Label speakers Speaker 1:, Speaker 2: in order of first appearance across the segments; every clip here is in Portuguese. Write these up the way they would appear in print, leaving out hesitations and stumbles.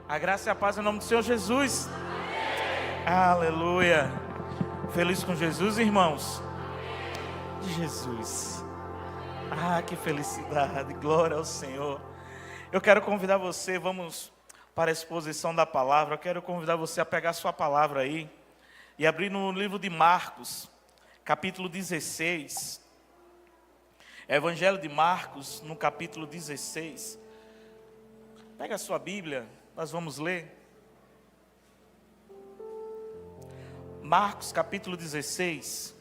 Speaker 1: A graça e a paz em nome do Senhor Jesus. Aleluia. Feliz com Jesus, irmãos? Jesus. Que felicidade. Glória ao Senhor. Eu quero convidar você, vamos para a exposição da palavra. Eu quero convidar você a pegar a sua palavra aí e abrir no livro de Marcos, capítulo 16. Evangelho de Marcos, no capítulo 16. Pega a sua Bíblia, nós vamos ler. Marcos, capítulo 16.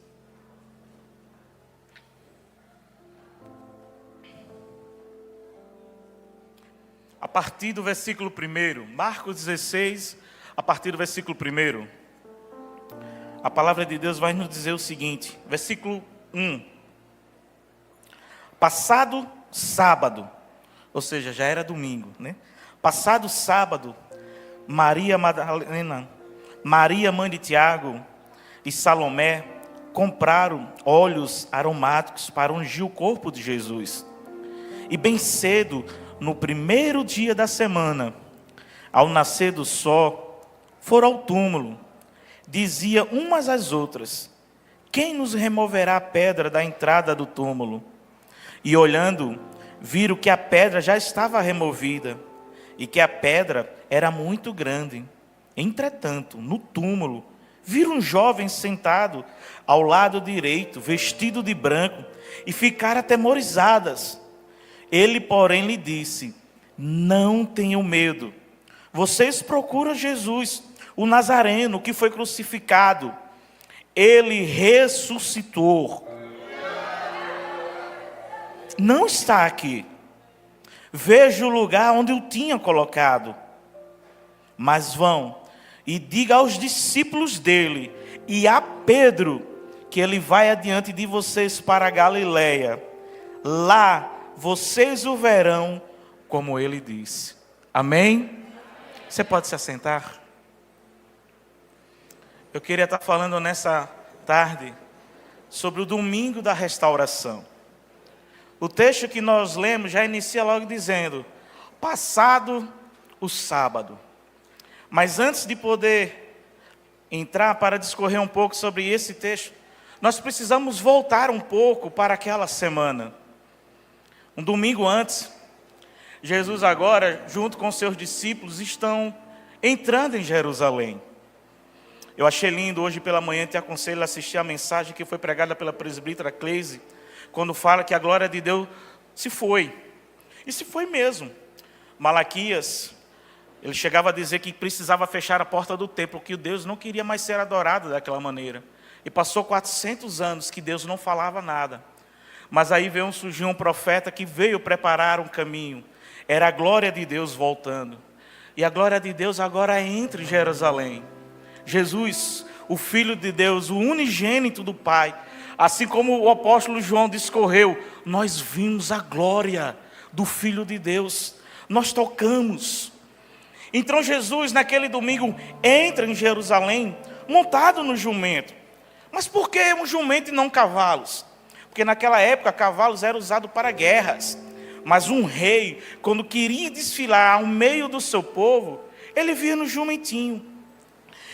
Speaker 1: A partir do versículo 1. Marcos 16, a partir do versículo 1. A palavra de Deus vai nos dizer o seguinte, versículo 1. Passado sábado, ou seja, já era domingo, né? Passado sábado, Maria Madalena, Maria, mãe de Tiago, e Salomé compraram óleos aromáticos para ungir o corpo de Jesus. E bem cedo, no primeiro dia da semana, ao nascer do sol, foram ao túmulo. Dizia umas às outras: quem nos removerá a pedra da entrada do túmulo? E olhando, viram que a pedra já estava removida, e que a pedra era muito grande. Entretanto, no túmulo, viram um jovem sentado ao lado direito, vestido de branco, e ficaram atemorizadas. Ele, porém, lhe disse: não tenham medo. Vocês procuram Jesus, o Nazareno, que foi crucificado. Ele ressuscitou. Não está aqui. Veja o lugar onde o tinha colocado. Mas vão e diga aos discípulos dele e a Pedro que ele vai adiante de vocês para a Galileia. Lá vocês o verão, como ele disse. Amém? Você pode se assentar? Eu queria estar falando nessa tarde sobre o domingo da restauração. O texto que nós lemos já inicia logo dizendo: passado o sábado. Mas antes de poder entrar para discorrer um pouco sobre esse texto, nós precisamos voltar um pouco para aquela semana. Um domingo antes, Jesus agora, junto com seus discípulos, estão entrando em Jerusalém. Eu achei lindo, hoje pela manhã te aconselho a assistir a mensagem que foi pregada pela presbítera Cleise, quando fala que a glória de Deus se foi. E se foi mesmo. Malaquias, ele chegava a dizer que precisava fechar a porta do templo, que Deus não queria mais ser adorado daquela maneira. E passou 400 anos que Deus não falava nada. Mas aí surgiu um profeta que veio preparar um caminho. Era a glória de Deus voltando. E a glória de Deus agora entra em Jerusalém. Jesus, o Filho de Deus, o unigênito do Pai, assim como o apóstolo João discorreu, nós vimos a glória do Filho de Deus. Nós tocamos. Então Jesus, naquele domingo, entra em Jerusalém, montado no jumento. Mas por que um jumento e não cavalos? Porque naquela época, cavalos eram usados para guerras. Mas um rei, quando queria desfilar ao meio do seu povo, ele via no jumentinho.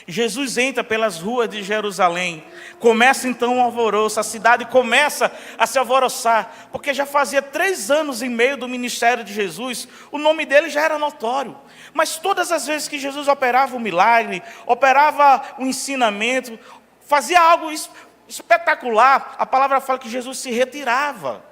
Speaker 1: Jesus entra pelas ruas de Jerusalém, começa então um alvoroço, a cidade começa a se alvoroçar, porque já fazia 3 anos e meio do ministério de Jesus, o nome dele já era notório, mas todas as vezes que Jesus operava um milagre, operava um ensinamento, fazia algo espetacular, a palavra fala que Jesus se retirava,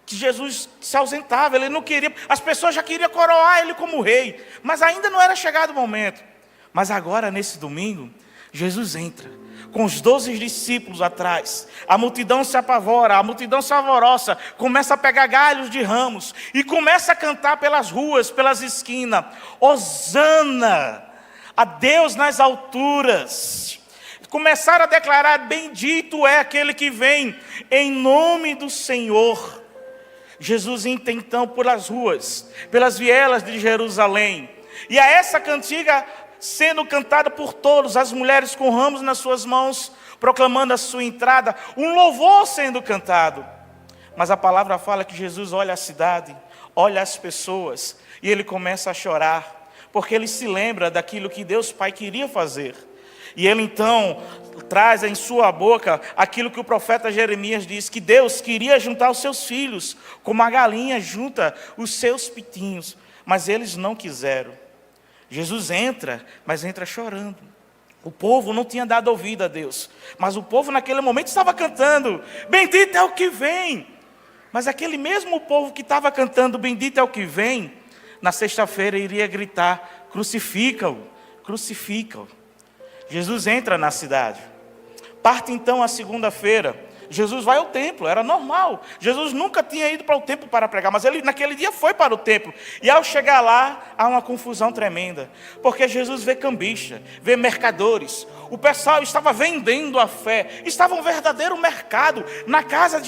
Speaker 1: que Jesus se ausentava, ele não queria, as pessoas já queriam coroar ele como rei, mas ainda não era chegado o momento. Mas agora, nesse domingo, Jesus entra, com os 12 discípulos atrás. A multidão se apavora, a multidão se alvoroça, começa a pegar galhos de ramos, e começa a cantar pelas ruas, pelas esquinas: Hosana, a Deus nas alturas. Começaram a declarar: bendito é aquele que vem, em nome do Senhor. Jesus entra então pelas ruas, pelas vielas de Jerusalém, e a essa cantiga sendo cantada por todos, as mulheres com ramos nas suas mãos, proclamando a sua entrada, um louvor sendo cantado. Mas a palavra fala que Jesus olha a cidade, olha as pessoas, e ele começa a chorar, porque ele se lembra daquilo que Deus Pai queria fazer. E ele então traz em sua boca aquilo que o profeta Jeremias diz, que Deus queria juntar os seus filhos, como a galinha junta os seus pitinhos, mas eles não quiseram. Jesus entra, mas entra chorando. O povo não tinha dado ouvido a Deus, mas o povo naquele momento estava cantando, bendito é o que vem. Mas aquele mesmo povo que estava cantando, bendito é o que vem, na sexta-feira iria gritar, crucifica-o, crucifica-o. Jesus entra na cidade. Parte então a segunda-feira. Jesus vai ao templo, era normal. Jesus nunca tinha ido para o templo para pregar, mas ele naquele dia foi para o templo. E ao chegar lá, há uma confusão tremenda. Porque Jesus vê cambista, vê mercadores. O pessoal estava vendendo a fé. Estava um verdadeiro mercado na casa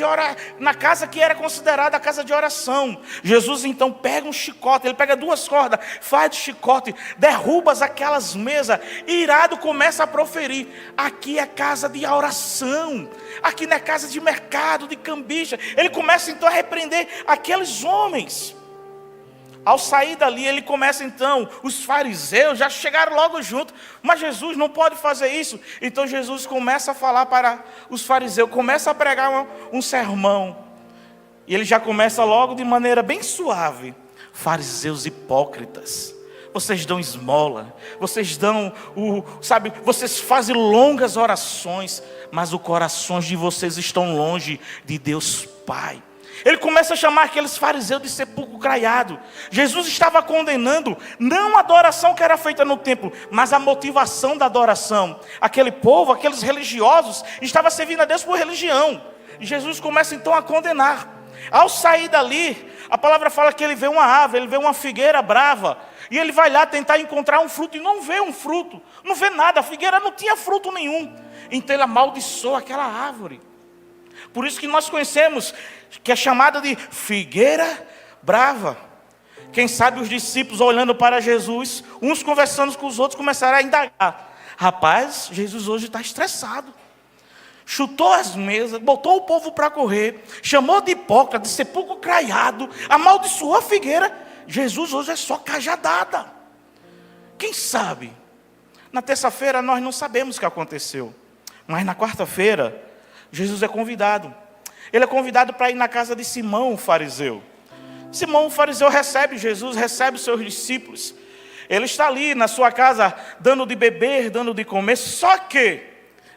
Speaker 1: que era considerada a casa de oração. Jesus então pega um chicote, ele pega 2 cordas, faz de chicote, derruba aquelas mesas, e irado começa a proferir: aqui é casa de oração, aqui não é casa de mercado, de cambista. Ele começa então a repreender aqueles homens. Ao sair dali, ele começa então, os fariseus já chegaram logo junto, mas Jesus não pode fazer isso. Então Jesus começa a falar para os fariseus, começa a pregar um sermão, e ele já começa logo de maneira bem suave: fariseus hipócritas, vocês dão esmola, vocês dão vocês fazem longas orações, mas os corações de vocês estão longe de Deus Pai. Ele começa a chamar aqueles fariseus de sepulcro caiado. Jesus estava condenando não a adoração que era feita no templo, mas a motivação da adoração. Aquele povo, aqueles religiosos, estava servindo a Deus por religião. E Jesus começa então a condenar. Ao sair dali, a palavra fala que ele vê uma árvore, ele vê uma figueira brava, e ele vai lá tentar encontrar um fruto, e não vê um fruto, não vê nada, a figueira não tinha fruto nenhum. Então ele amaldiçoa aquela árvore. Por isso que nós conhecemos, que é chamada de figueira brava. Quem sabe os discípulos olhando para Jesus, uns conversando com os outros, começaram a indagar: rapaz, Jesus hoje está estressado. Chutou as mesas, botou o povo para correr, chamou de hipócrita, de sepulcro caiado, amaldiçoou a figueira. Jesus hoje é só cajadada. Quem sabe? Na terça-feira nós não sabemos o que aconteceu, mas na quarta-feira Jesus é convidado. Ele é convidado para ir na casa de Simão, o fariseu. Simão, o fariseu, recebe Jesus, recebe os seus discípulos. Ele está ali na sua casa, dando de beber, dando de comer. Só que,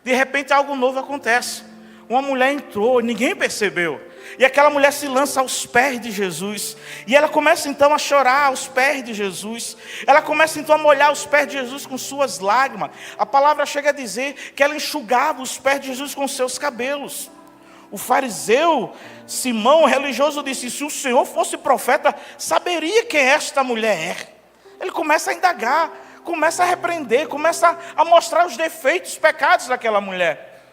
Speaker 1: de repente, algo novo acontece. Uma mulher entrou, ninguém percebeu. E aquela mulher se lança aos pés de Jesus. E ela começa então a chorar aos pés de Jesus. Ela começa então a molhar os pés de Jesus com suas lágrimas. A palavra chega a dizer que ela enxugava os pés de Jesus com seus cabelos. O fariseu Simão, o religioso, disse: se o Senhor fosse profeta, saberia quem esta mulher é. Ele começa a indagar, começa a repreender, começa a mostrar os defeitos, os pecados daquela mulher.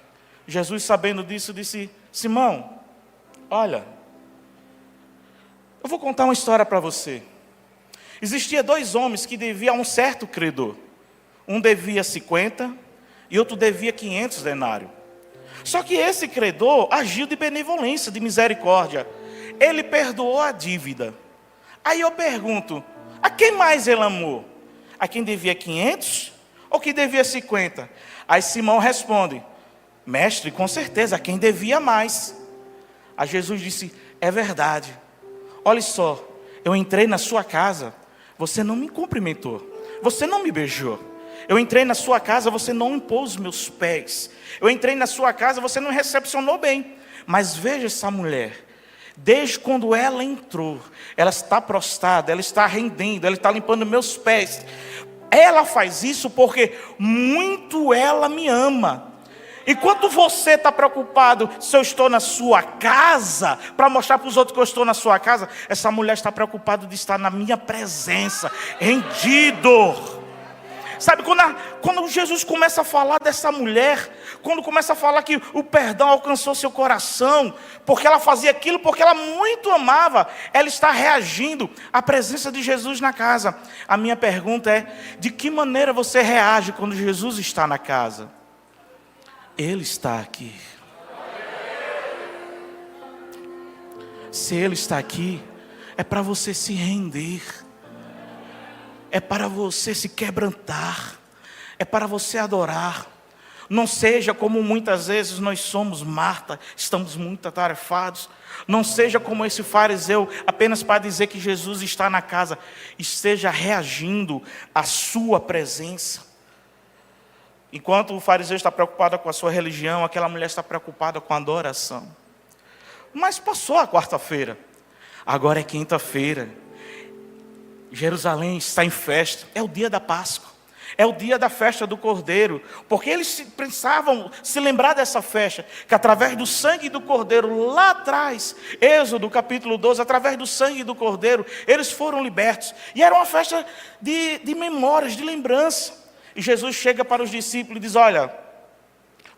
Speaker 1: Jesus, sabendo disso, disse: Simão, olha, eu vou contar uma história para você. Existia 2 homens que deviam a um certo credor. Um devia 50 e outro devia 500 denários. Só que esse credor agiu de benevolência, de misericórdia. Ele perdoou a dívida. Aí eu pergunto: a quem mais ele amou? A quem devia 500 ou quem devia 50? Aí Simão responde: mestre, com certeza, a quem devia mais. Aí Jesus disse: é verdade. Olha só, eu entrei na sua casa, você não me cumprimentou, você não me beijou. Eu entrei na sua casa, você não impôs os meus pés. Eu entrei na sua casa, você não recepcionou bem. Mas veja essa mulher, desde quando ela entrou, ela está prostrada, ela está rendendo, ela está limpando meus pés. Ela faz isso porque muito ela me ama. Enquanto você está preocupado se eu estou na sua casa, para mostrar para os outros que eu estou na sua casa, essa mulher está preocupada de estar na minha presença, rendido. Sabe, quando Jesus começa a falar dessa mulher, quando começa a falar que o perdão alcançou seu coração, porque ela fazia aquilo, porque ela muito amava, ela está reagindo à presença de Jesus na casa. A minha pergunta é: de que maneira você reage quando Jesus está na casa? Ele está aqui. Se Ele está aqui, é para você se render. é para você se quebrantar, é para você adorar. Não seja como muitas vezes nós somos, Marta, estamos muito atarefados. Não seja como esse fariseu, apenas para dizer que Jesus está na casa. Esteja reagindo à sua presença. Enquanto o fariseu está preocupado com a sua religião, aquela mulher está preocupada com a adoração. Mas passou a quarta-feira, agora é quinta-feira. Jerusalém está em festa, é o dia da Páscoa. É o dia da festa do Cordeiro, porque eles pensavam se lembrar dessa festa, que através do sangue do Cordeiro, lá atrás, Êxodo capítulo 12, através do sangue do Cordeiro, eles foram libertos. E era uma festa de memórias, de lembrança. E Jesus chega para os discípulos e diz: olha,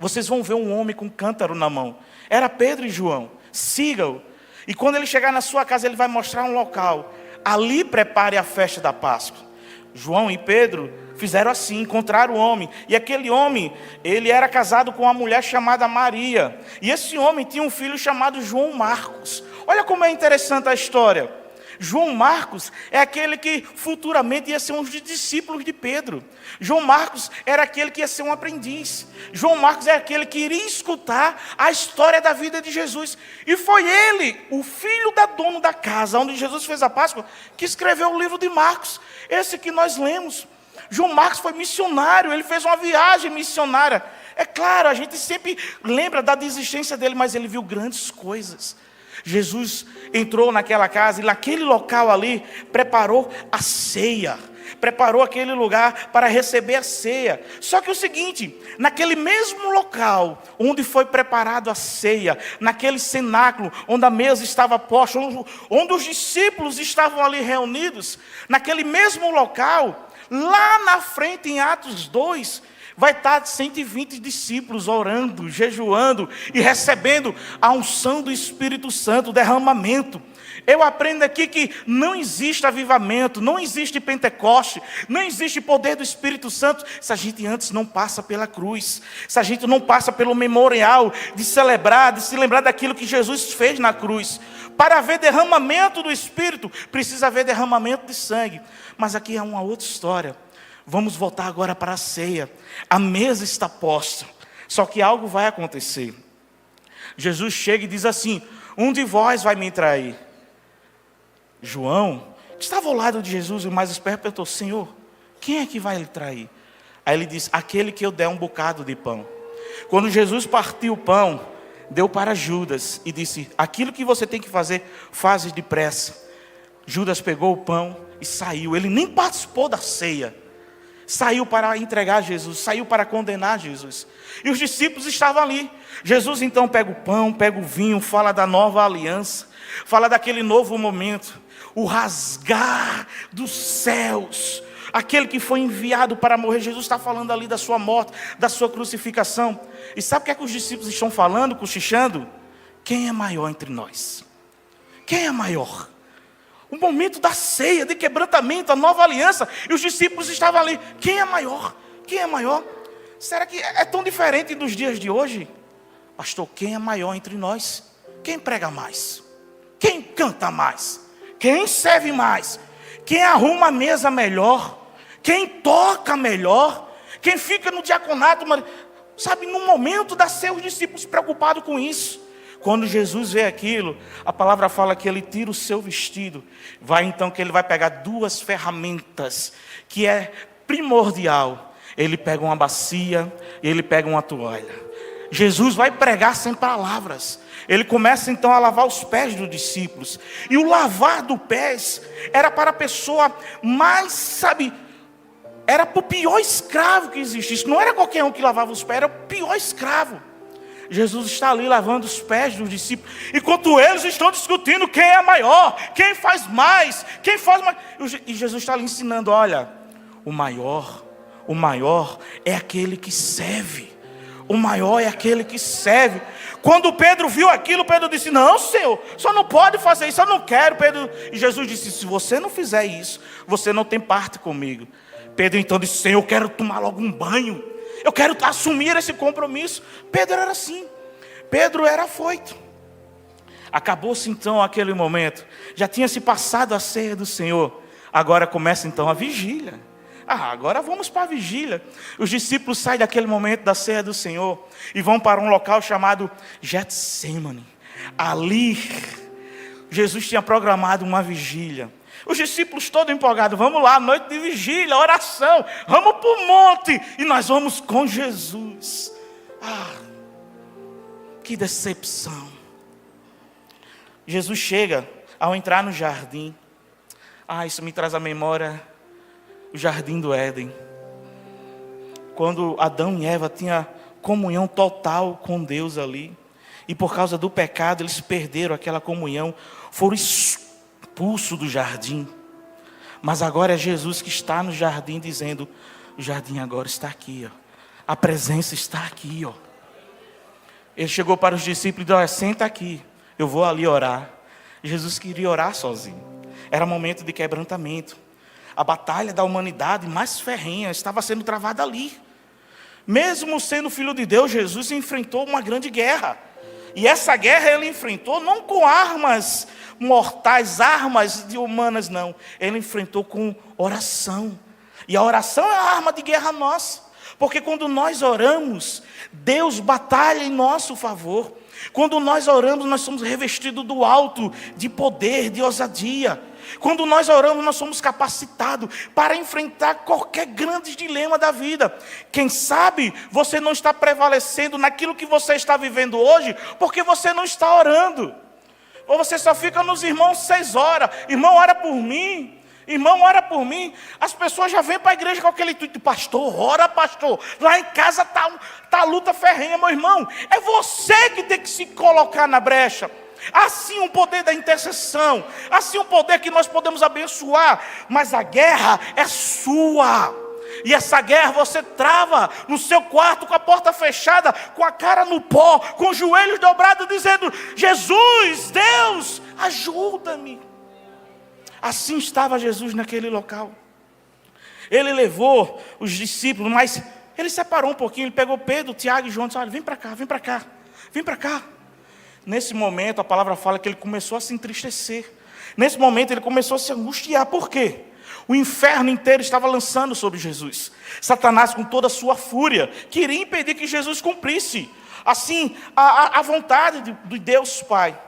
Speaker 1: vocês vão ver um homem com um cântaro na mão. Era Pedro e João, siga-o. E quando ele chegar na sua casa, ele vai mostrar um local. Ali prepare a festa da Páscoa. João e Pedro fizeram assim, encontraram o homem. E aquele homem, ele era casado com uma mulher chamada Maria. E esse homem tinha um filho chamado João Marcos. Olha como é interessante a história. João Marcos é aquele que futuramente ia ser um dos discípulos de Pedro. João Marcos era aquele que ia ser um aprendiz. João Marcos é aquele que iria escutar a história da vida de Jesus. E foi ele, o filho da dona da casa, onde Jesus fez a Páscoa, que escreveu o livro de Marcos. Esse que nós lemos. João Marcos foi missionário, ele fez uma viagem missionária. É claro, a gente sempre lembra da desistência dele, mas ele viu grandes coisas. Jesus entrou naquela casa e naquele local ali preparou a ceia. Preparou aquele lugar para receber a ceia. Só que o seguinte, naquele mesmo local onde foi preparado a ceia, naquele cenáculo onde a mesa estava posta, onde os discípulos estavam ali reunidos, naquele mesmo local, lá na frente em Atos 2, vai estar 120 discípulos orando, jejuando e recebendo a unção do Espírito Santo, o derramamento. Eu aprendo aqui que não existe avivamento, não existe Pentecoste, não existe poder do Espírito Santo se a gente antes não passa pela cruz, se a gente não passa pelo memorial de celebrar, de se lembrar daquilo que Jesus fez na cruz. Para haver derramamento do Espírito, precisa haver derramamento de sangue. Mas aqui é uma outra história. Vamos voltar agora para a ceia. A mesa está posta, só que algo vai acontecer. Jesus chega e diz assim: um de vós vai me trair. João, que estava ao lado de Jesus, o mais esperto, perguntou: Senhor, quem é que vai lhe trair? Aí ele diz: aquele que eu der um bocado de pão. Quando Jesus partiu o pão, deu para Judas e disse: aquilo que você tem que fazer, fazes depressa. Judas pegou o pão e saiu. Ele nem participou da ceia. Saiu para entregar Jesus, saiu para condenar Jesus. E os discípulos estavam ali. Jesus então pega o pão, pega o vinho, fala da nova aliança, fala daquele novo momento, o rasgar dos céus, aquele que foi enviado para morrer. Jesus está falando ali da sua morte, da sua crucificação. E sabe o que é que os discípulos estão falando, cochichando? Quem é maior entre nós? Quem é maior? O momento da ceia, de quebrantamento, a nova aliança. E os discípulos estavam ali. Quem é maior? Quem é maior? Será que é tão diferente dos dias de hoje? Pastor, quem é maior entre nós? Quem prega mais? Quem canta mais? Quem serve mais? Quem arruma a mesa melhor? Quem toca melhor? Quem fica no diaconato? Sabe, no momento da ceia, os discípulos preocupados com isso. Quando Jesus vê aquilo, a palavra fala que ele tira o seu vestido. Vai então que ele vai pegar duas ferramentas, que é primordial. Ele pega uma bacia e ele pega uma toalha. Jesus vai pregar sem palavras. Ele começa então a lavar os pés dos discípulos. E o lavar dos pés era para a pessoa mais, sabe, era para o pior escravo que existisse. Não era qualquer um que lavava os pés, era o pior escravo. Jesus está ali lavando os pés dos discípulos, enquanto eles estão discutindo quem é maior, quem faz mais, quem faz mais. E Jesus está ali ensinando: olha, o maior é aquele que serve. O maior é aquele que serve. Quando Pedro viu aquilo, Pedro disse: não, Senhor, só não pode fazer isso, eu não quero. E Jesus disse: se você não fizer isso, você não tem parte comigo. Pedro então disse: Senhor, eu quero tomar logo um banho, eu quero assumir esse compromisso. Pedro era assim, Pedro era afoito. Acabou-se então aquele momento, já tinha se passado a ceia do Senhor. Agora começa então a vigília. Agora vamos para a vigília. Os discípulos saem daquele momento da ceia do Senhor e vão para um local chamado Getsemane. Ali, Jesus tinha programado uma vigília. Os discípulos todos empolgados, vamos lá, noite de vigília, oração, vamos para o monte e nós vamos com Jesus. Que decepção. Jesus chega ao entrar no jardim. Isso me traz à memória o jardim do Éden. Quando Adão e Eva tinham comunhão total com Deus ali. E por causa do pecado eles perderam aquela comunhão. Foram expulsos do jardim. Mas agora é Jesus que está no jardim dizendo, o jardim agora está aqui, ó. A presença está aqui, ó. Ele chegou para os discípulos e disse, senta aqui, eu vou ali orar. Jesus queria orar sozinho. Era momento de quebrantamento. A batalha da humanidade mais ferrenha estava sendo travada ali. Mesmo sendo filho de Deus, Jesus enfrentou uma grande guerra. E essa guerra ele enfrentou não com armas mortais, armas de humanas, não. Ele enfrentou com oração. E a oração é a arma de guerra nossa. Porque quando nós oramos, Deus batalha em nosso favor. Quando nós oramos, nós somos revestidos do alto, de poder, de ousadia. Quando nós oramos, nós somos capacitados para enfrentar qualquer grande dilema da vida. Quem sabe você não está prevalecendo naquilo que você está vivendo hoje, porque você não está orando. Ou você só fica nos irmãos 6 horas. Irmão, ora por mim. Irmão, ora por mim. As pessoas já vêm para a igreja com aquele intuito, pastor, ora pastor. Lá em casa está a luta ferrenha, meu irmão. É você que tem que se colocar na brecha. Assim um poder da intercessão, assim um poder que nós podemos abençoar, mas a guerra é sua. E essa guerra você trava no seu quarto com a porta fechada, com a cara no pó, com os joelhos dobrados, dizendo, Jesus, Deus, ajuda-me. Assim estava Jesus naquele local. Ele levou os discípulos, mas ele separou um pouquinho, ele pegou Pedro, Tiago e João e disse, olha, vem para cá, vem para cá, vem para cá. Nesse momento, a palavra fala que ele começou a se entristecer. Nesse momento, ele começou a se angustiar. Por quê? O inferno inteiro estava lançando sobre Jesus. Satanás, com toda a sua fúria, queria impedir que Jesus cumprisse, assim, a vontade de Deus Pai.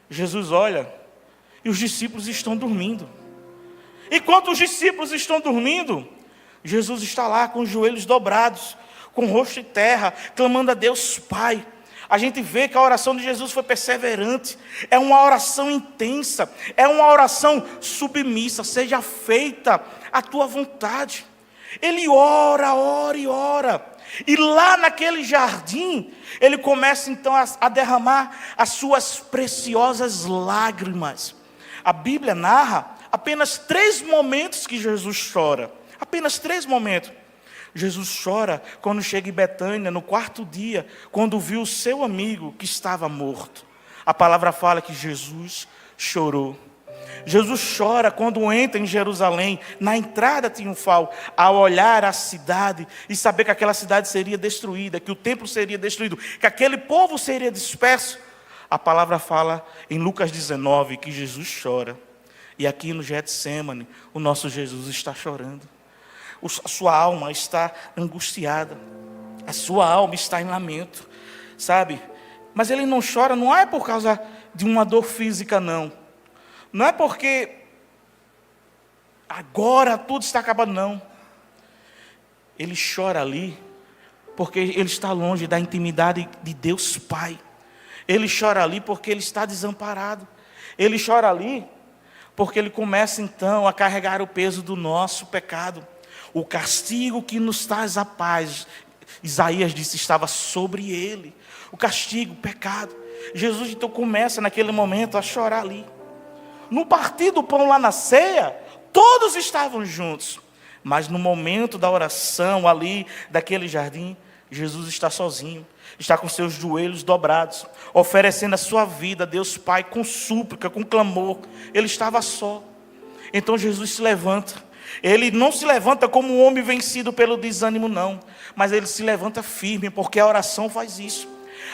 Speaker 1: Jesus olha, e os discípulos estão dormindo. Enquanto os discípulos estão dormindo, Jesus está lá com os joelhos dobrados, com o rosto em terra, clamando a Deus Pai. A gente vê que a oração de Jesus foi perseverante. É uma oração intensa. É uma oração submissa. Seja feita a tua vontade. Ele ora, ora e ora. E lá naquele jardim, ele começa então a derramar as suas preciosas lágrimas. A Bíblia narra apenas 3 momentos que Jesus chora. Apenas 3 momentos. Jesus chora quando chega em Betânia, no 4º dia, quando viu o seu amigo que estava morto. A palavra fala que Jesus chorou. Jesus chora quando entra em Jerusalém, na entrada triunfal, ao olhar a cidade e saber que aquela cidade seria destruída, que o templo seria destruído, que aquele povo seria disperso. A palavra fala em Lucas 19 que Jesus chora. E aqui no Getsemane, o nosso Jesus está chorando. A sua alma está angustiada. A sua alma está em lamento. Sabe? Mas ele não chora, não é por causa de uma dor física, não. Não é porque agora tudo está acabando, não. Ele chora ali porque ele está longe da intimidade de Deus Pai. Ele chora ali porque ele está desamparado. Ele chora ali porque ele começa então a carregar o peso do nosso pecado. O castigo que nos traz a paz, Isaías disse, estava sobre ele. O castigo, o pecado. Jesus então começa naquele momento a chorar ali. No partir do pão lá na ceia, todos estavam juntos. Mas no momento da oração ali, daquele jardim, Jesus está sozinho. Está com seus joelhos dobrados, oferecendo a sua vida a Deus Pai com súplica, com clamor. Ele estava só. Então Jesus se levanta. Ele não se levanta como um homem vencido pelo desânimo, não. Mas ele se levanta firme, porque a oração faz isso.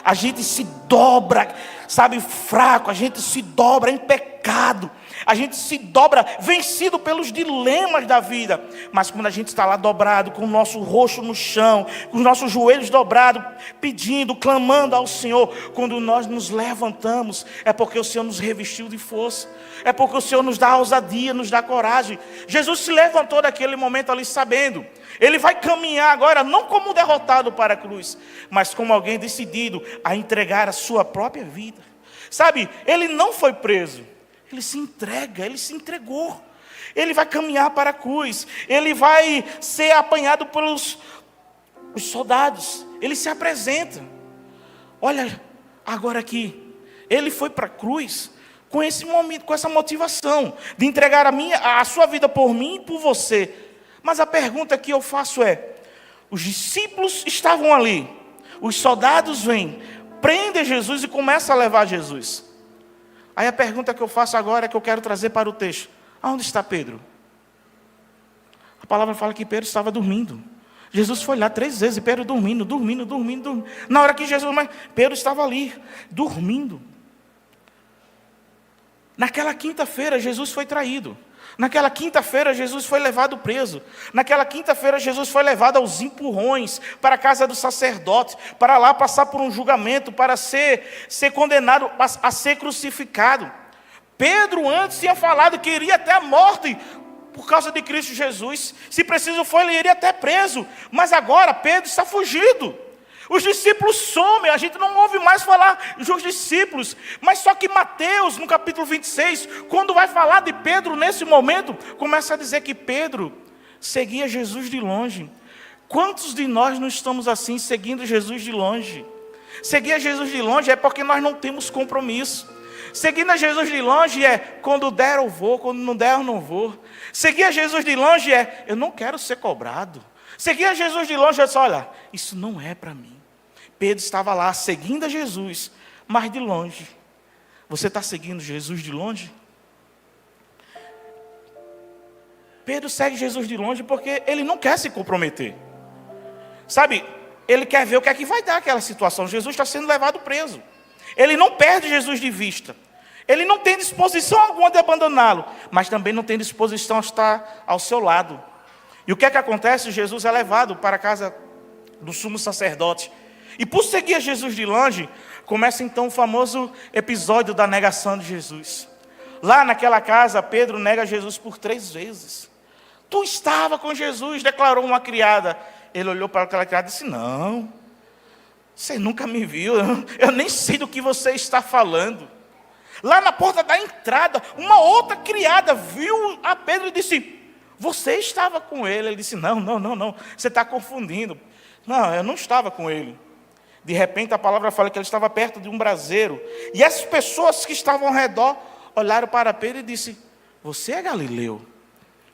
Speaker 1: A gente se dobra, sabe, fraco. A gente se dobra em pecado. A gente se dobra vencido pelos dilemas da vida. Mas quando a gente está lá dobrado, com o nosso rosto no chão, com os nossos joelhos dobrados, pedindo, clamando ao Senhor, quando nós nos levantamos, é porque o Senhor nos revestiu de força. É porque o Senhor nos dá ousadia, nos dá coragem. Jesus se levantou daquele momento ali sabendo. Ele vai caminhar agora não como um derrotado para a cruz, mas como alguém decidido a entregar a sua própria vida. Sabe, ele não foi preso. Ele se entrega, ele se entregou. Ele vai caminhar para a cruz. Ele vai ser apanhado pelos os soldados. Ele se apresenta. Olha, agora aqui. Ele foi para a cruz com esse momento, com essa motivação de entregar a sua vida por mim e por você. Mas a pergunta que eu faço é: os discípulos estavam ali. Os soldados vêm, prendem Jesus e começam a levar Jesus. Aí a pergunta que eu faço agora é que eu quero trazer para o texto: aonde está Pedro? A palavra fala que Pedro estava dormindo. Jesus foi lá 3 vezes e Pedro dormindo. Na hora que Pedro estava ali, dormindo. Naquela quinta-feira Jesus foi traído. Naquela quinta-feira Jesus foi levado preso. Naquela quinta-feira Jesus foi levado aos empurrões para a casa do sacerdote, para lá passar por um julgamento, para ser condenado a ser crucificado. Pedro antes tinha falado que iria até a morte por causa de Cristo Jesus. Se preciso for, ele iria até preso. Mas agora Pedro está fugido. Os discípulos somem, a gente não ouve mais falar dos discípulos. Mas só que Mateus, no capítulo 26, quando vai falar de Pedro nesse momento, começa a dizer que Pedro seguia Jesus de longe. Quantos de nós não estamos assim, seguindo Jesus de longe? Seguir a Jesus de longe é porque nós não temos compromisso. Seguindo a Jesus de longe é: quando der eu vou, quando não der eu não vou. Seguir a Jesus de longe é: eu não quero ser cobrado. Seguir a Jesus de longe é só: olha, isso não é para mim. Pedro estava lá seguindo a Jesus, mas de longe. Você está seguindo Jesus de longe? Pedro segue Jesus de longe porque ele não quer se comprometer. Sabe, ele quer ver o que é que vai dar aquela situação. Jesus está sendo levado preso. Ele não perde Jesus de vista. Ele não tem disposição alguma de abandoná-lo, mas também não tem disposição a estar ao seu lado. E o que é que acontece? Jesus é levado para a casa do sumo sacerdote. E por seguir a Jesus de longe, começa então o famoso episódio da negação de Jesus. Lá naquela casa, Pedro nega Jesus por 3 vezes. Tu estava com Jesus, declarou uma criada. Ele olhou para aquela criada e disse: não, você nunca me viu, eu nem sei do que você está falando. Lá na porta da entrada, uma outra criada viu a Pedro e disse: você estava com ele. Ele disse: não, você está confundindo. Não, eu não estava com ele. De repente a palavra fala que ele estava perto de um braseiro. E as pessoas que estavam ao redor olharam para Pedro e disse: você é galileu.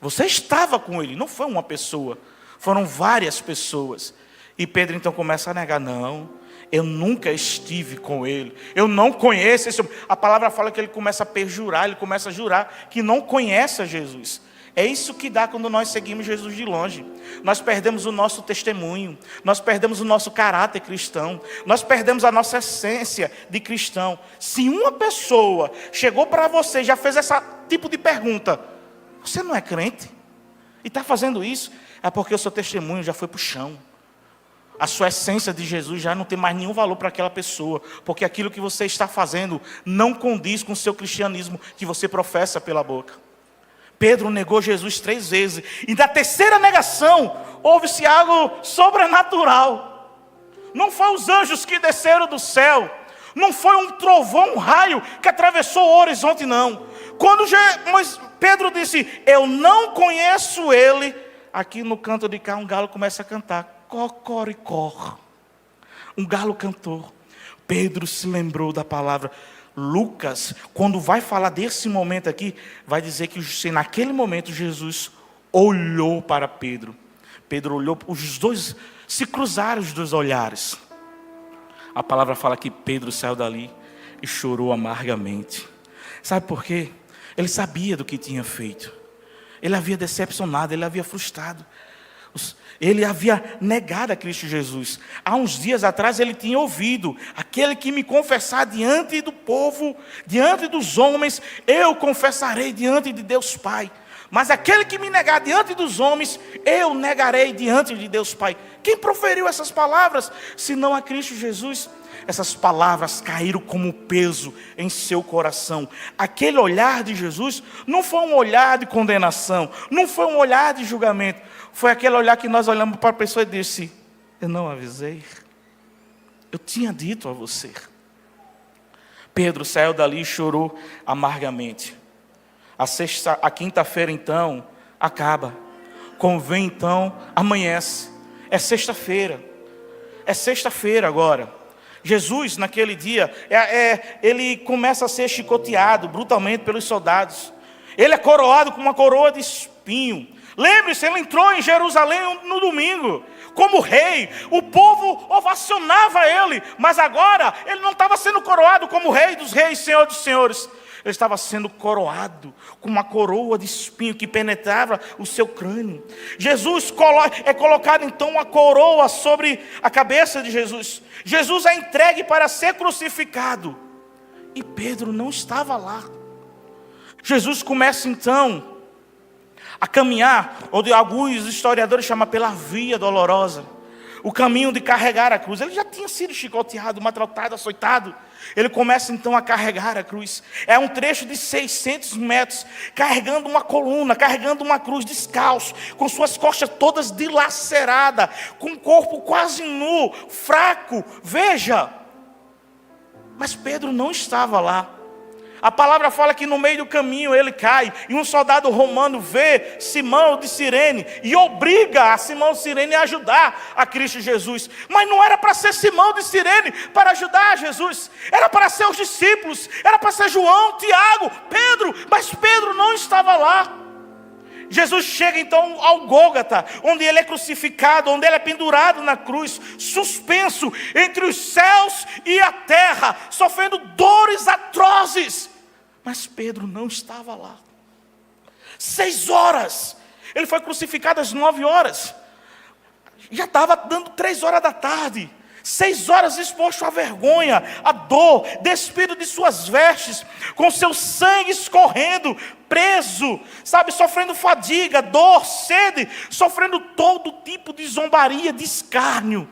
Speaker 1: Você estava com ele. Não foi uma pessoa, foram várias pessoas. E Pedro então começa a negar: não, eu nunca estive com ele, eu não conheço esse homem. A palavra fala que ele começa a perjurar, ele começa a jurar que não conhece a Jesus. É isso que dá quando nós seguimos Jesus de longe. Nós perdemos o nosso testemunho, nós perdemos o nosso caráter cristão, nós perdemos a nossa essência de cristão. Se uma pessoa chegou para você e já fez esse tipo de pergunta: você não é crente? E está fazendo isso? É porque o seu testemunho já foi para o chão. A sua essência de Jesus já não tem mais nenhum valor para aquela pessoa, porque aquilo que você está fazendo não condiz com o seu cristianismo que você professa pela boca. Pedro negou Jesus 3 vezes, e da terceira negação, houve-se algo sobrenatural. Não foi os anjos que desceram do céu, não foi um trovão, um raio que atravessou o horizonte, não. Quando Pedro disse: eu não conheço ele, aqui no canto de cá um galo começa a cantar: cocoricó. Um galo cantou. Pedro se lembrou da palavra. Lucas, quando vai falar desse momento aqui, vai dizer que naquele momento Jesus olhou para Pedro. Pedro olhou, os dois se cruzaram, os 2 olhares. A palavra fala que Pedro saiu dali e chorou amargamente. Sabe por quê? Ele sabia do que tinha feito. Ele havia decepcionado, ele havia frustrado. Ele havia negado a Cristo Jesus. Há uns dias atrás ele tinha ouvido: aquele que me confessar diante do povo, diante dos homens, eu confessarei diante de Deus Pai. Mas aquele que me negar diante dos homens, eu negarei diante de Deus Pai. Quem proferiu essas palavras, senão a Cristo Jesus? Essas palavras caíram como peso em seu coração. Aquele olhar de Jesus não foi um olhar de condenação, não foi um olhar de julgamento. Foi aquele olhar que nós olhamos para a pessoa e disse: eu não avisei, eu tinha dito a você. Pedro saiu dali e chorou amargamente. A quinta-feira então acaba. Convém então, amanhece. É sexta-feira. É sexta-feira agora. Jesus naquele dia, ele começa a ser chicoteado brutalmente pelos soldados. Ele é coroado com uma coroa de espinho. Lembre-se, ele entrou em Jerusalém no domingo, como rei. O povo ovacionava ele, mas agora ele não estava sendo coroado como rei dos reis, senhor dos senhores. Ele estava sendo coroado com uma coroa de espinho que penetrava o seu crânio. Jesus é colocado então uma coroa sobre a cabeça de Jesus. Jesus é entregue para ser crucificado. E Pedro não estava lá. Jesus começa então a caminhar, onde alguns historiadores chamam pela via dolorosa. O caminho de carregar a cruz. Ele já tinha sido chicoteado, maltratado, açoitado. Ele começa então a carregar a cruz. É um trecho de 600 metros, carregando uma coluna, carregando uma cruz descalço, com suas costas todas dilaceradas, com o corpo quase nu, fraco. Veja, mas Pedro não estava lá. A palavra fala que no meio do caminho ele cai, e um soldado romano vê Simão de Cirene e obriga a Simão de Cirene a ajudar a Cristo Jesus. Mas não era para ser Simão de Cirene para ajudar a Jesus, era para ser os discípulos, era para ser João, Tiago, Pedro, mas Pedro não estava lá. Jesus chega então ao Gólgota, onde ele é crucificado, onde ele é pendurado na cruz, suspenso entre os céus e a terra, sofrendo dores atrozes. Mas Pedro não estava lá. 6 horas, ele foi crucificado às 9 horas, já estava dando 3 horas da tarde. 6 horas exposto à vergonha, à dor, despido de suas vestes, com seu sangue escorrendo, preso, sofrendo fadiga, dor, sede, sofrendo todo tipo de zombaria, de escárnio.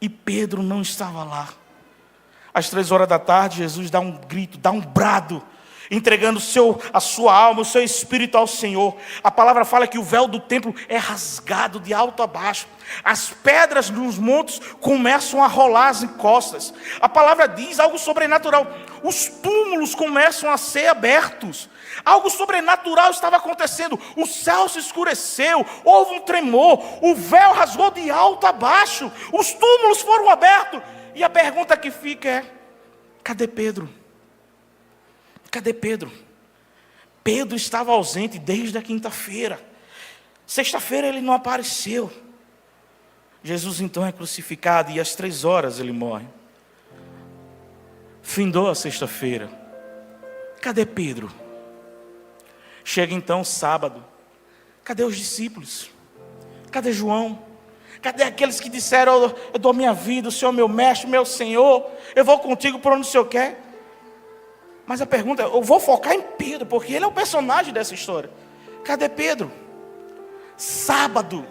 Speaker 1: E Pedro não estava lá. Às 3 horas da tarde, Jesus dá um grito, dá um brado, entregando a sua alma, o seu espírito ao Senhor. A palavra fala que o véu do templo é rasgado de alto a baixo. As pedras dos montes começam a rolar as encostas. A palavra diz algo sobrenatural. Os túmulos começam a ser abertos. Algo sobrenatural estava acontecendo. O céu se escureceu, houve um tremor, o véu rasgou de alto a baixo, os túmulos foram abertos. E a pergunta que fica é: cadê Pedro? Cadê Pedro? Pedro estava ausente desde a quinta-feira. Sexta-feira ele não apareceu. Jesus então é crucificado e às 3 horas ele morre. Findou a sexta-feira. Cadê Pedro? Chega então sábado. Cadê os discípulos? Cadê João? Cadê aqueles que disseram: eu dou minha vida, o Senhor meu mestre, meu Senhor, eu vou contigo por onde o Senhor quer? Mas a pergunta é: eu vou focar em Pedro, porque ele é o personagem dessa história. Cadê Pedro? Sábado,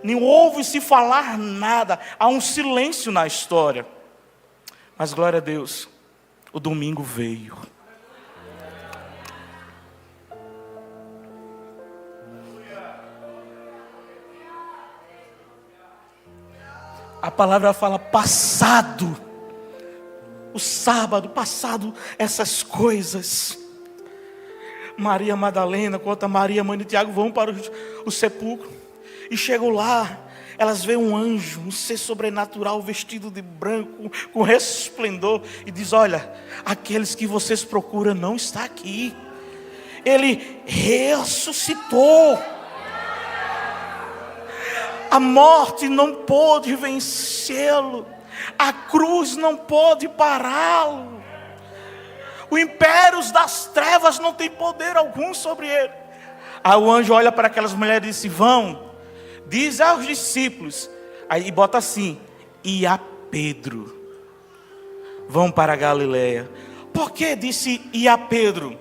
Speaker 1: não ouve-se falar nada, há um silêncio na história. Mas glória a Deus, o domingo veio. A palavra fala passado. O sábado, passado essas coisas. Maria Madalena, quanto a Maria, mãe de Tiago, vão para o sepulcro. E chegam lá, elas veem um anjo, um ser sobrenatural, vestido de branco, com resplendor. E diz: olha, aqueles que vocês procuram não está aqui. Ele ressuscitou. A morte não pôde vencê-lo. A cruz não pôde pará-lo. O império das trevas não tem poder algum sobre ele. Aí o anjo olha para aquelas mulheres e diz: vão, diz aos discípulos, aí bota assim, e a Pedro, vão para a Galileia. Por que disse e a Pedro?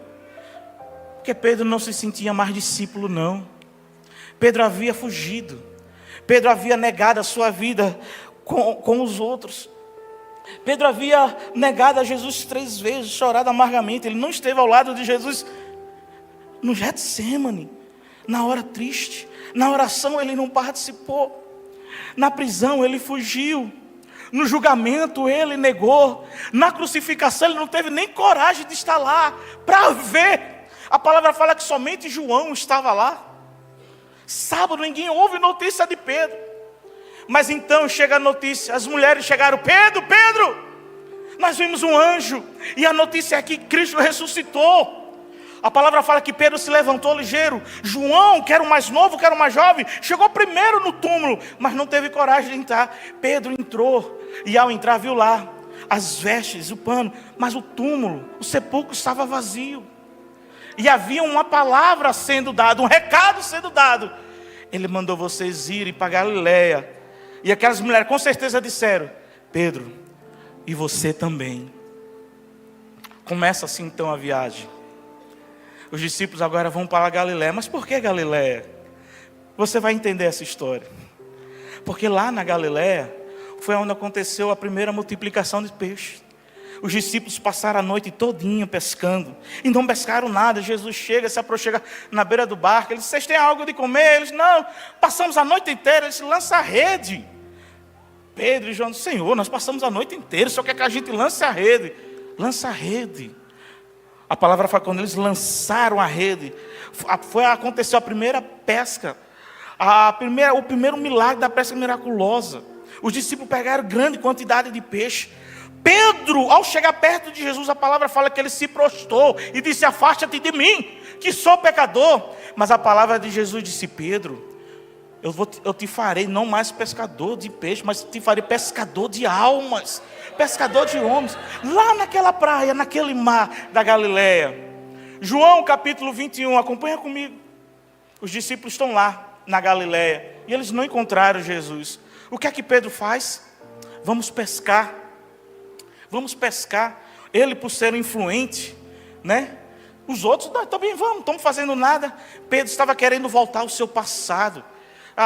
Speaker 1: Porque Pedro não se sentia mais discípulo, não. Pedro havia fugido. Pedro havia negado a sua vida com os outros. Pedro havia negado a Jesus 3 vezes, chorado amargamente. Ele não esteve ao lado de Jesus no Getsêmani, na hora triste. Na oração ele não participou. Na prisão ele fugiu. No julgamento ele negou. Na crucificação ele não teve nem coragem de estar lá para ver. A palavra fala que somente João estava lá. Sábado ninguém ouve notícia de Pedro. Mas então chega a notícia, as mulheres chegaram, Pedro, nós vimos um anjo, e a notícia é que Cristo ressuscitou. A palavra fala que Pedro se levantou ligeiro. João, que era o mais novo, que era o mais jovem, chegou primeiro no túmulo, mas não teve coragem de entrar. Pedro entrou, e ao entrar viu lá as vestes, o pano, mas o túmulo, o sepulcro estava vazio. E havia uma palavra sendo dada, um recado sendo dado. Ele mandou vocês irem para Galileia. E aquelas mulheres com certeza disseram, Pedro, e você também. Começa assim então a viagem. Os discípulos agora vão para a Galileia. Mas por que Galileia? Você vai entender essa história. Porque lá na Galileia foi onde aconteceu a primeira multiplicação de peixes. Os discípulos passaram a noite todinha pescando. E não pescaram nada. Jesus chega, se aproxima na beira do barco. Ele diz, vocês têm algo de comer? Eles, não, passamos a noite inteira. Ele disse, lança a rede. Pedro e João, Senhor, nós passamos a noite inteira. Só quer que a gente lance a rede. Lança a rede. A palavra fala, quando eles lançaram a rede, aconteceu a primeira pesca. O primeiro milagre da pesca miraculosa. Os discípulos pegaram grande quantidade de peixe. Pedro, ao chegar perto de Jesus, a palavra fala que ele se prostrou e disse, afasta-te de mim, que sou pecador. Mas a palavra de Jesus disse, Pedro, eu te farei não mais pescador de peixe, mas te farei pescador de almas, pescador de homens. Lá naquela praia, naquele mar da Galileia. João capítulo 21, acompanha comigo. Os discípulos estão lá na Galileia e eles não encontraram Jesus. O que é que Pedro faz? Vamos pescar. Vamos pescar. Ele, por ser influente, né? Os outros, nós também vamos, não estamos fazendo nada. Pedro estava querendo voltar ao seu passado.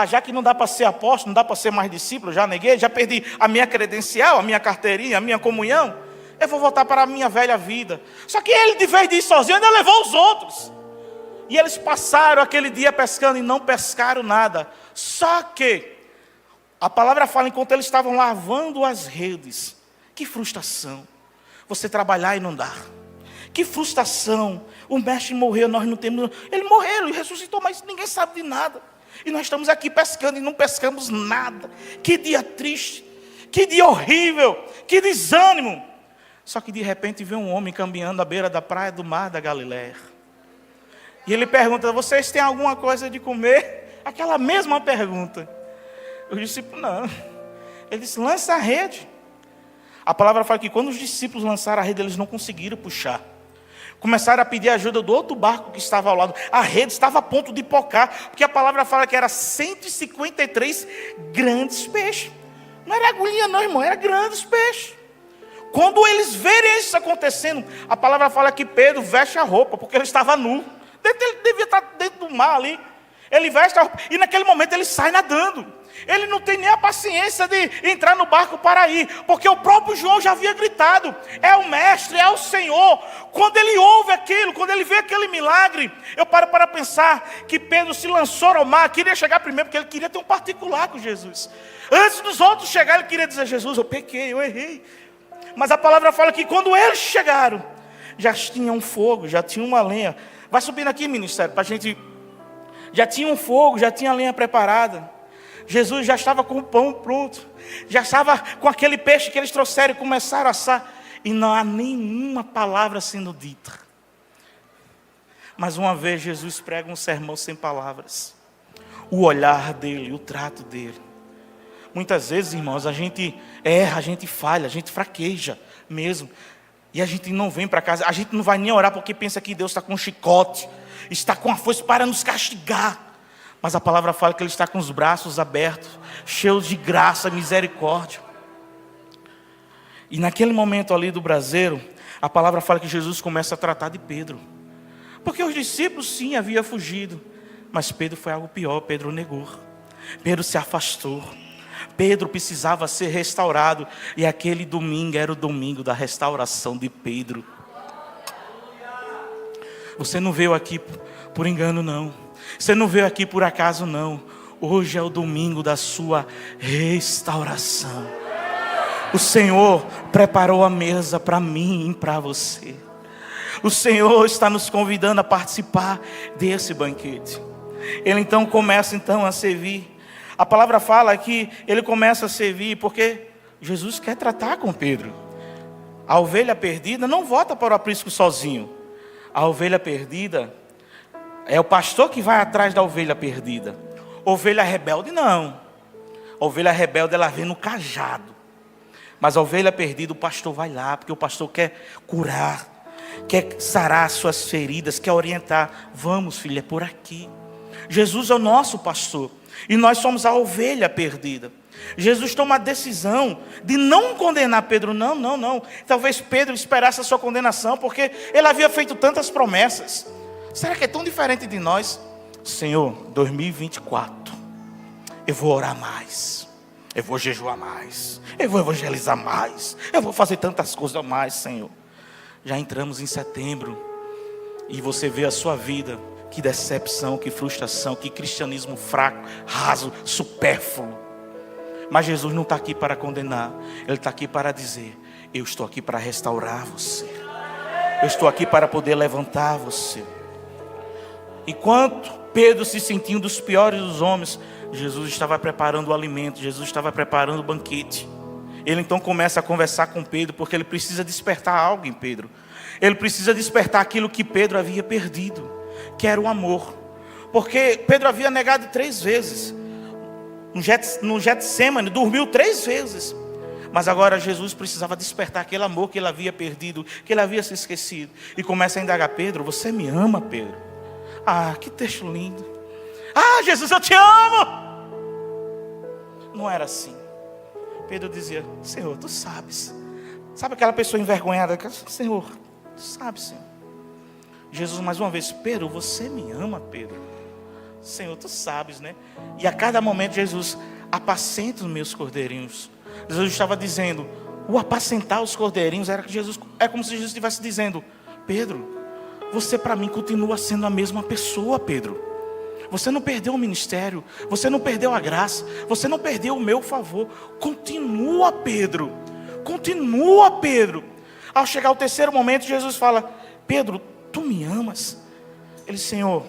Speaker 1: Já que não dá para ser apóstolo, não dá para ser mais discípulo, já neguei, já perdi a minha credencial, a minha carteirinha, a minha comunhão. Eu vou voltar para a minha velha vida. Só que ele, de vez de ir sozinho, ainda levou os outros. E eles passaram aquele dia pescando e não pescaram nada. Só que a palavra fala, enquanto eles estavam lavando as redes, que frustração, você trabalhar e não dar. Que frustração, o mestre morreu, nós não temos. Ele morreu, ele ressuscitou, mas ninguém sabe de nada. E nós estamos aqui pescando e não pescamos nada. Que dia triste, que dia horrível, que desânimo. Só que de repente vê um homem caminhando à beira da praia do mar da Galileia. E ele pergunta, vocês têm alguma coisa de comer? Aquela mesma pergunta. Os discípulos não. Ele disse, lança a rede. A palavra fala que quando os discípulos lançaram a rede, eles não conseguiram puxar. Começaram a pedir ajuda do outro barco que estava ao lado. A rede estava a ponto de pocar, porque a palavra fala que era 153 grandes peixes. Não era agulhinha não, irmão, era grandes peixes. Quando eles verem isso acontecendo, a palavra fala que Pedro veste a roupa, porque ele estava nu. Ele devia estar dentro do mar ali. Ele veste a roupa, e naquele momento ele sai nadando. Ele não tem nem a paciência de entrar no barco para ir, porque o próprio João já havia gritado, é o mestre, é o Senhor. Quando ele ouve aquilo, quando ele vê aquele milagre, eu paro para pensar que Pedro se lançou ao mar, queria chegar primeiro, porque ele queria ter um particular com Jesus. Antes dos outros chegarem, ele queria dizer, Jesus, eu pequei, eu errei. Mas a palavra fala que quando eles chegaram, já tinha um fogo, já tinha uma lenha. Vai subindo aqui, ministério, para a gente. Já tinha um fogo, já tinha a lenha preparada. Jesus já estava com o pão pronto. Já estava com aquele peixe que eles trouxeram e começaram a assar. E não há nenhuma palavra sendo dita. Mas uma vez Jesus prega um sermão sem palavras. O olhar dele, o trato dele. Muitas vezes, irmãos, a gente erra, a gente falha, a gente fraqueja mesmo. E a gente não vem para casa, a gente não vai nem orar porque pensa que Deus está com um chicote, está com a força para nos castigar. Mas a palavra fala que ele está com os braços abertos, cheios de graça e misericórdia. E naquele momento ali do braseiro, a palavra fala que Jesus começa a tratar de Pedro. Porque os discípulos sim haviam fugido, mas Pedro foi algo pior. Pedro negou, Pedro se afastou, Pedro precisava ser restaurado. E aquele domingo era o domingo da restauração de Pedro. Você não veio aqui por engano não, você não veio aqui por acaso não. Hoje é o domingo da sua restauração. O Senhor preparou a mesa para mim e para você. O Senhor está nos convidando a participar desse banquete. Ele então começa a servir. A palavra fala que ele começa a servir porque Jesus quer tratar com Pedro. A ovelha perdida não volta para o aprisco sozinho. A ovelha perdida é o pastor que vai atrás da ovelha perdida. Ovelha rebelde não. A ovelha rebelde ela vem no cajado. Mas a ovelha perdida o pastor vai lá, porque o pastor quer curar, quer sarar as suas feridas, quer orientar. Vamos, filha, é por aqui. Jesus é o nosso pastor e nós somos a ovelha perdida. Jesus toma a decisão de não condenar Pedro. Não. Talvez Pedro esperasse a sua condenação, porque ele havia feito tantas promessas. Será que é tão diferente de nós? Senhor, 2024, eu vou orar mais, eu vou jejuar mais, eu vou evangelizar mais, eu vou fazer tantas coisas a mais, Senhor. Já entramos em setembro e você vê a sua vida. Que decepção, que frustração, que cristianismo fraco, raso, supérfluo. Mas Jesus não está aqui para condenar. Ele está aqui para dizer: eu estou aqui para restaurar você. Eu estou aqui para poder levantar você. Enquanto Pedro se sentia um dos piores dos homens, Jesus estava preparando o alimento, Jesus estava preparando o banquete. Ele então começa a conversar com Pedro, porque ele precisa despertar algo em Pedro. Ele precisa despertar aquilo que Pedro havia perdido, que era o amor. Porque Pedro havia negado 3 vezes. No Getsemane, dormiu 3 vezes. Mas agora Jesus precisava despertar aquele amor que ele havia perdido, que ele havia se esquecido. E começa a indagar: Pedro, você me ama, Pedro? Ah, que texto lindo. Ah, Jesus, eu te amo. Não era assim. Pedro dizia: Senhor, tu sabes. Sabe aquela pessoa envergonhada? Senhor, tu sabes, Senhor. Jesus mais uma vez: Pedro, você me ama, Pedro? Senhor, tu sabes, né? E a cada momento Jesus: apacenta os meus cordeirinhos. Jesus estava dizendo, o apacentar os cordeirinhos era que Jesus, é como se Jesus estivesse dizendo: Pedro, você para mim continua sendo a mesma pessoa, Pedro. Você não perdeu o ministério, você não perdeu a graça, você não perdeu o meu favor. Continua, Pedro. Continua, Pedro. Ao chegar ao terceiro momento, Jesus fala: Pedro, tu me amas? Ele: Senhor,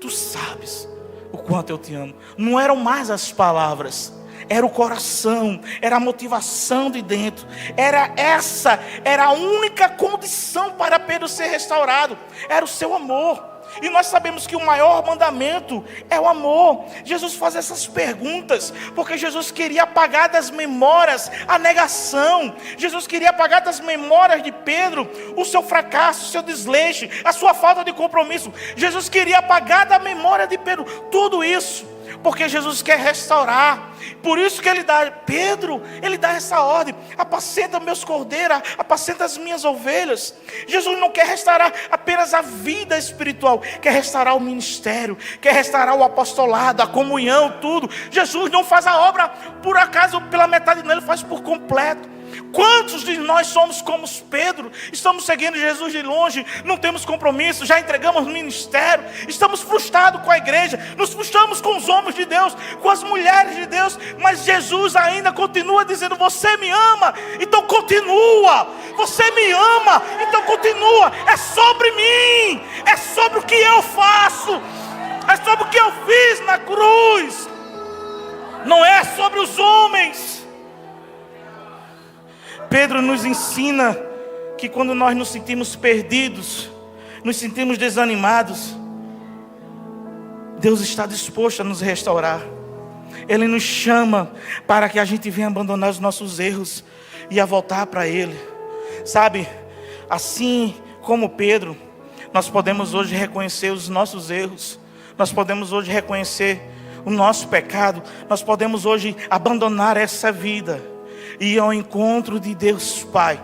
Speaker 1: tu sabes o quanto eu te amo. Não eram mais as palavras, era o coração, era a motivação de dentro. Era a única condição para Pedro ser restaurado, era o seu amor. E nós sabemos que o maior mandamento é o amor. Jesus faz essas perguntas porque Jesus queria apagar das memórias a negação. Jesus queria apagar das memórias de Pedro o seu fracasso, o seu desleixo, a sua falta de compromisso. Jesus queria apagar da memória de Pedro tudo isso, porque Jesus quer restaurar. Por isso que ele dá, Pedro, ele dá essa ordem: apacenta meus cordeiros, apacenta as minhas ovelhas. Jesus não quer restaurar apenas a vida espiritual, quer restaurar o ministério, quer restaurar o apostolado, a comunhão, tudo. Jesus não faz a obra por acaso pela metade, não, ele faz por completo. Quantos de nós somos como Pedro? Estamos seguindo Jesus de longe, não temos compromisso, já entregamos o ministério, estamos frustrados com a igreja, nos frustramos com os homens de Deus, com as mulheres de Deus, mas Jesus ainda continua dizendo: você me ama, então continua. Você me ama, então continua. É sobre mim, é sobre o que eu faço, é sobre o que eu fiz na cruz, não é sobre os homens. Pedro nos ensina que quando nós nos sentimos perdidos, nos sentimos desanimados, Deus está disposto a nos restaurar. Ele nos chama para que a gente venha abandonar os nossos erros e a voltar para Ele. Sabe, assim como Pedro, nós podemos hoje reconhecer os nossos erros, nós podemos hoje reconhecer o nosso pecado, nós podemos hoje abandonar essa vida e ir ao encontro de Deus Pai,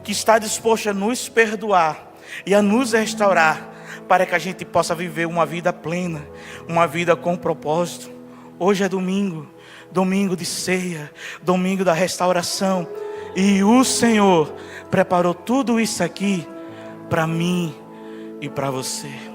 Speaker 1: que está disposto a nos perdoar e a nos restaurar, para que a gente possa viver uma vida plena, uma vida com propósito. Hoje é domingo, domingo de ceia, domingo da restauração, e o Senhor preparou tudo isso aqui para mim e para você.